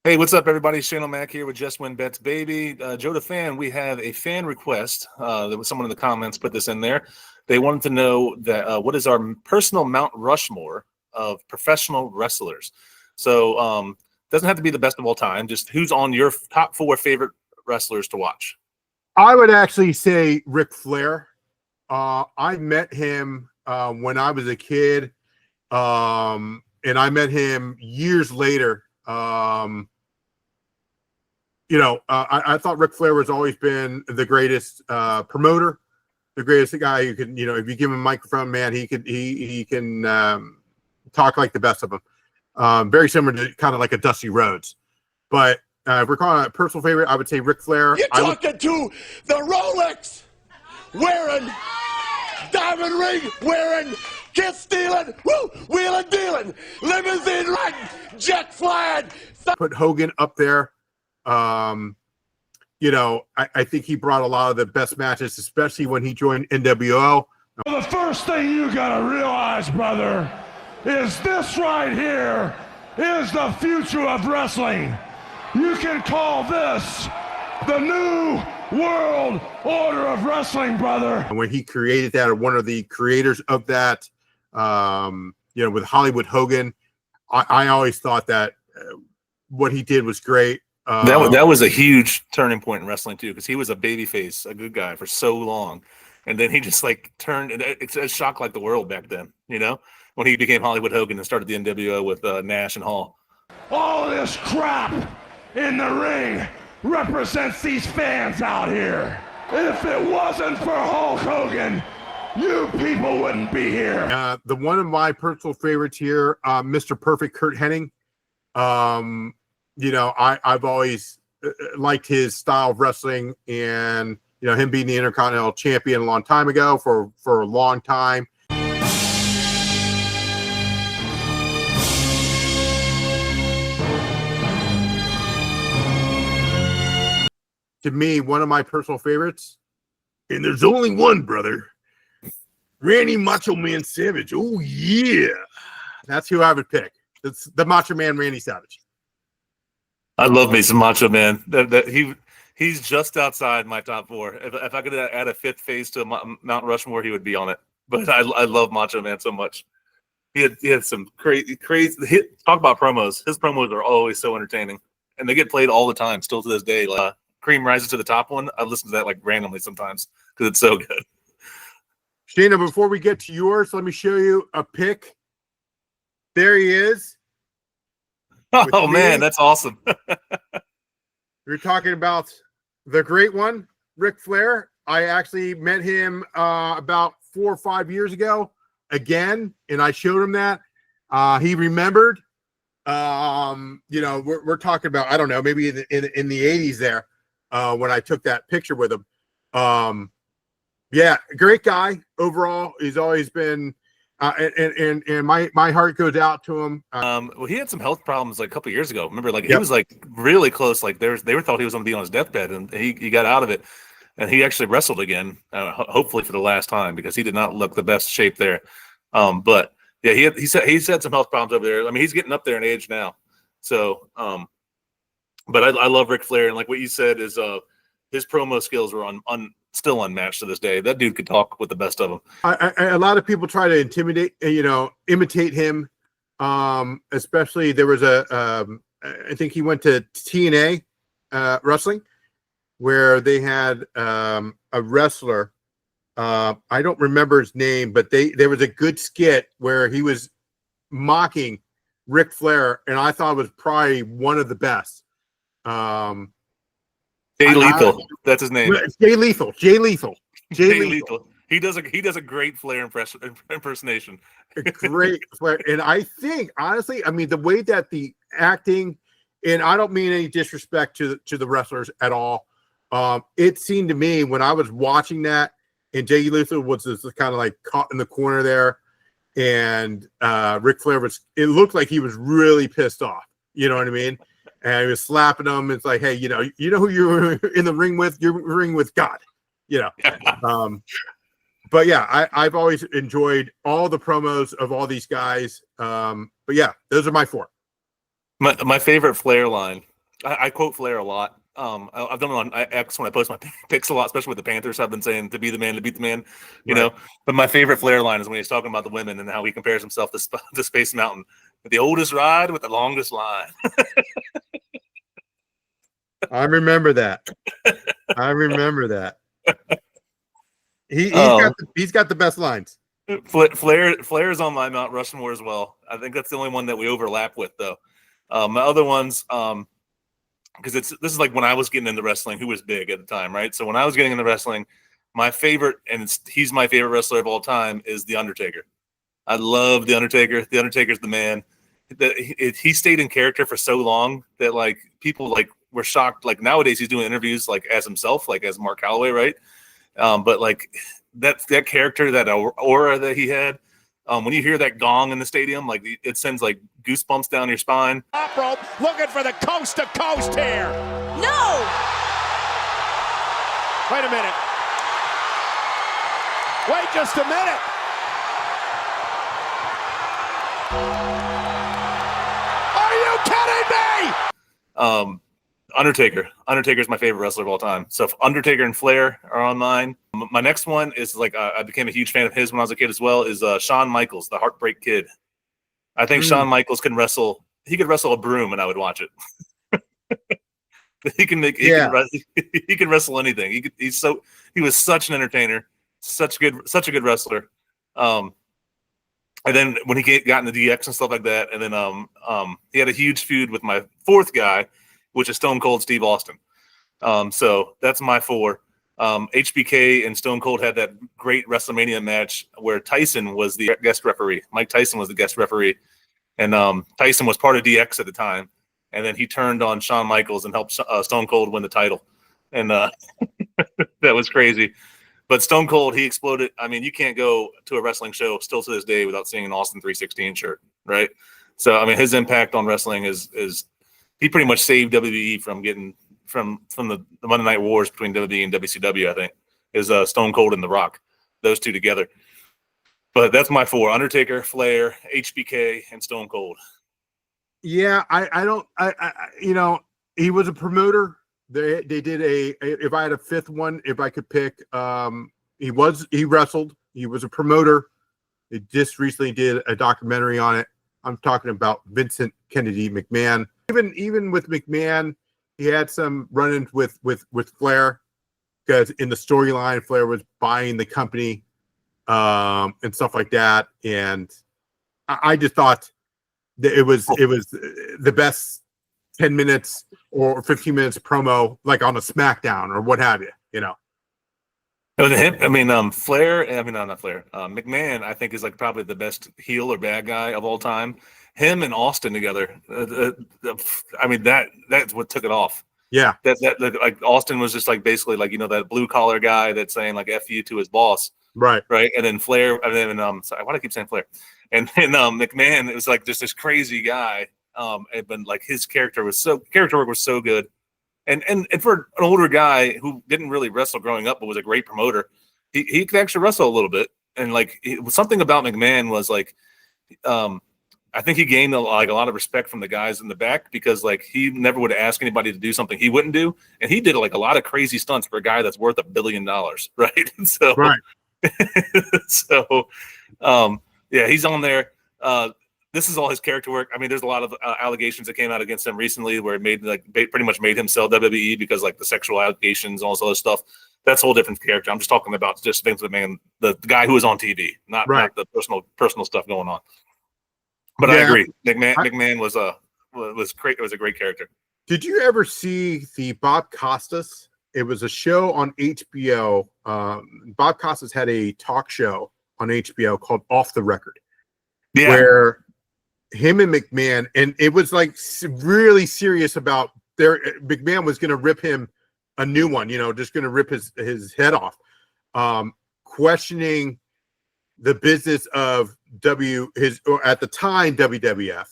Hey, what's up, everybody? Shane O'Mac here with Just Win Bets, baby. Joe the fan, we have a fan request. There was someone in the comments put this in there. They wanted to know that what is our personal Mount Rushmore of professional wrestlers? So doesn't have to be the best of all time. Just who's on your top 4 favorite wrestlers to watch? I would actually say Ric Flair. I met him when I was a kid, and I met him years later. I thought Ric Flair has always been the greatest promoter, the greatest guy who can, if you give him a microphone, man, he can talk like the best of them. Very similar to kind of like a Dusty Rhodes. But if we're calling it a personal favorite, I would say Ric Flair. You're talking to the Rolex wearing, diamond ring wearing, kiss stealing, wheeling dealing, limousine riding, jet flying. Put Hogan up there. I think he brought a lot of the best matches, especially when he joined NWO. The first thing you gotta realize, brother, is this right here is the future of wrestling. You can call this the new world order of wrestling, brother. And when he created that, or one of the creators of that, with Hollywood Hogan, I always thought that what he did was great. That was a huge turning point in wrestling too, because he was a babyface, a good guy for so long, and then he just turned. It's a shock like the world back then, when he became Hollywood Hogan and started the NWO with Nash and Hall. All this crap in the ring represents these fans out here. If it wasn't for Hulk Hogan, you people wouldn't be here. The one of my personal favorites here, Mr. Perfect Kurt Hennig. I've always liked his style of wrestling, and him being the Intercontinental Champion a long time ago for a long time. To me, one of my personal favorites, and there's only one, brother, Randy Macho Man Savage. Oh yeah, that's who I would pick. It's the Macho Man Randy Savage. I love me some Macho Man. He's just outside my top 4. If I could add a 5th phase to Mount Rushmore, he would be on it. But I love Macho Man so much. He had some crazy. Talk about promos. His promos are always so entertaining, and they get played all the time, still to this day. Cream Rises to the Top one. I listen to that randomly sometimes because it's so good. Shayna, before we get to yours, let me show you a pic. There he is. Oh man, that's awesome. We're talking about the great one, Ric Flair. I actually met him about 4 or 5 years ago again, and I showed him that. He remembered. We're talking about, I don't know, maybe in the 80s there when I took that picture with him. Great guy overall. He's always been. And my heart goes out to him. Well, he had some health problems a couple of years ago. Remember, he was really close. They were thought he was going to be on his deathbed, and he got out of it, and he actually wrestled again, hopefully for the last time, because he did not look the best shape there. But yeah, he's had some health problems over there. I mean, he's getting up there in age now. So, but I love Ric Flair, and like what you said is his promo skills were still unmatched to this day. That dude could talk with the best of them. A lot of people try to imitate him. Especially there was I think he went to TNA wrestling, where they had a wrestler. I don't remember his name, but there was a good skit where he was mocking Ric Flair, and I thought it was probably one of the best. Jay Lethal, that's his name. Jay Lethal. He does a great Flair impersonation. Great Flair, and I think honestly, the way that the acting, and I don't mean any disrespect to the wrestlers at all. It seemed to me when I was watching that, and Jay Lethal was just kind of caught in the corner there, and Ric Flair it looked like he was really pissed off. You know what I mean? And he was slapping him. It's like, hey, you know who you're in the ring with? You're in the ring with God. But yeah, I've always enjoyed all the promos of all these guys. But yeah, those are my 4. My favorite Flair line I quote Flair a lot. I've done it on X when I post my picks a lot, especially with the Panthers. I've been saying to be the man, to beat the man, you know. But my favorite Flair line is when he's talking about the women and how he compares himself to Space Mountain, the oldest ride with the longest line. I remember that. I remember that. He's got the best lines. Flair is on my Mount Rushmore as well. I think that's the only one that we overlap with, though. My other ones, because this is like when I was getting into wrestling, who was big at the time, right? So when I was getting into wrestling, my favorite, and he's my favorite wrestler of all time, is The Undertaker. I love The Undertaker. The Undertaker's the man. He stayed in character for so long that like people like were shocked. Like nowadays, he's doing interviews like as himself, like as Mark Calloway, right? But like that character, that aura that he had. When you hear that gong in the stadium, like it sends like goosebumps down your spine. Top rope, looking for the coast to coast here. No! Wait a minute. Wait just a minute. Are you kidding me? Undertaker's my favorite wrestler of all time. So if Undertaker and Flair are on mine. My next one is like I became a huge fan of his when I was a kid as well. Is Shawn Michaels, the Heartbreak Kid. I think Shawn Michaels can wrestle. He could wrestle a broom, and I would watch it. He can wrestle anything. He was such an entertainer, such a good wrestler. And then when he got into DX and stuff like that, and then he had a huge feud with my fourth guy, which is Stone Cold Steve Austin. So that's my four. HBK and Stone Cold had that great WrestleMania match where Tyson was the guest referee. Mike Tyson was the guest referee. And Tyson was part of DX at the time. And then he turned on Shawn Michaels and helped Stone Cold win the title. And that was crazy. But Stone Cold, he exploded. I mean, you can't go to a wrestling show still to this day without seeing an Austin 316 shirt, right? So, I mean, his impact on wrestling is he pretty much saved WWE from getting from the Monday Night Wars between WWE and WCW, I think, is Stone Cold and The Rock, those two together. But that's my four: Undertaker, Flair, HBK, and Stone Cold. Yeah, he was a promoter. They did if I had a fifth one, if I could pick, he wrestled. He was a promoter. They just recently did a documentary on it. I'm talking about Vincent Kennedy McMahon. Even with McMahon, he had some run-ins with Flair, because in the storyline, Flair was buying the company and stuff like that. And I just thought that it was the best 10 minutes or 15 minutes promo, like on a SmackDown or what have you, you know. Flair, not Flair. McMahon, I think, is like probably the best heel or bad guy of all time. Him and Austin together, that's what took it off. Yeah, that like Austin was just like basically like, you know, that blue collar guy that's saying like F you to his boss, right. And then Flair, and then sorry, why do I keep saying Flair? And then McMahon, it was like just this crazy guy. But like his character work was so good. And for an older guy who didn't really wrestle growing up, but was a great promoter, he could actually wrestle a little bit. And like something about McMahon was like, I think he gained a lot of respect from the guys in the back, because like he never would ask anybody to do something he wouldn't do, and he did like a lot of crazy stunts for a guy that's worth $1 billion, right? So, Right. Yeah, he's on there. This is all his character work. I mean, there's a lot of allegations that came out against him recently, where it pretty much made him sell WWE because like the sexual allegations, all this other stuff. That's a whole different character. I'm just talking about just Vince McMahon, the guy who was on TV, not the personal stuff going on. But yeah, I agree. McMahon was great. It was a great character. Did you ever see the Bob Costas? It was a show on HBO. Bob Costas had a talk show on HBO called Off the Record, where him and McMahon, and it was like really serious about McMahon was going to rip him a new one, you know, just going to rip his head off, questioning the business of at the time WWF,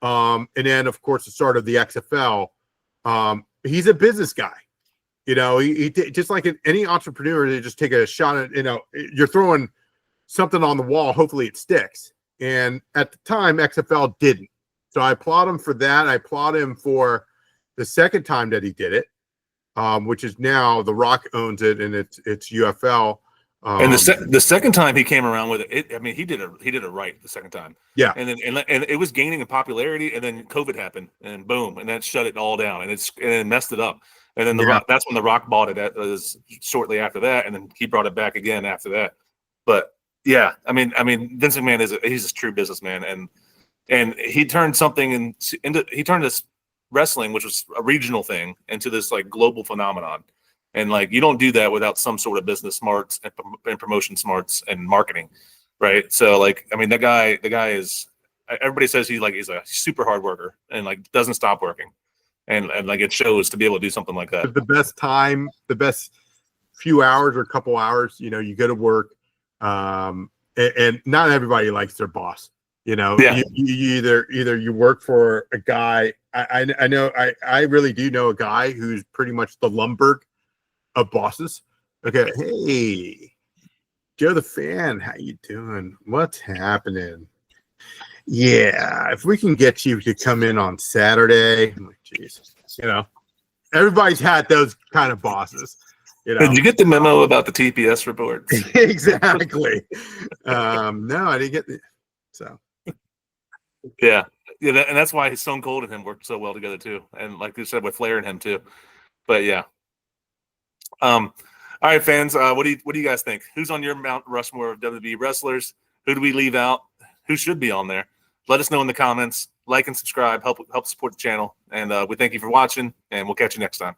and then of course the start of the XFL. He's a business guy, you know. He just like any entrepreneur, they just take a shot at, you know, you're throwing something on the wall, hopefully it sticks. And at the time, XFL didn't. So I applaud him for that. I applaud him for the second time that he did it, which is now The Rock owns it and it's UFL. And the second time he came around with it, I mean, he did it right the second time. Yeah. And then and it was gaining in popularity, and then COVID happened, and boom, and that shut it all down, and it messed it up. And then Rock, that's when The Rock bought it. That was shortly after that, and then he brought it back again after that. But yeah, I mean, Vince McMahon he's a true businessman, and he turned something he turned this wrestling, which was a regional thing, into this like global phenomenon. And like, you don't do that without some sort of business smarts and promotion smarts and marketing, right? So like, I mean, the guy is. Everybody says he's a super hard worker and like doesn't stop working, and like it shows to be able to do something like that. The best few hours or couple hours, you go to work, and not everybody likes their boss. You either you work for a guy. I know I really do know a guy who's pretty much the Lumbergh of bosses. Okay, hey, Joe the Fan, how you doing? What's happening? Yeah, if we can get you to come in on Saturday, I'm like, geez, everybody's had those kind of bosses. Did you get the memo about the TPS reports? Exactly. No, I didn't get the. So. Yeah, and that's why Stone Cold and him worked so well together too, and like you said with Flair and him too. But yeah. All right, fans. What do you guys think? Who's on your Mount Rushmore of WWE wrestlers? Who do we leave out? Who should be on there? Let us know in the comments. Like and subscribe. Help support the channel. And we thank you for watching. And we'll catch you next time.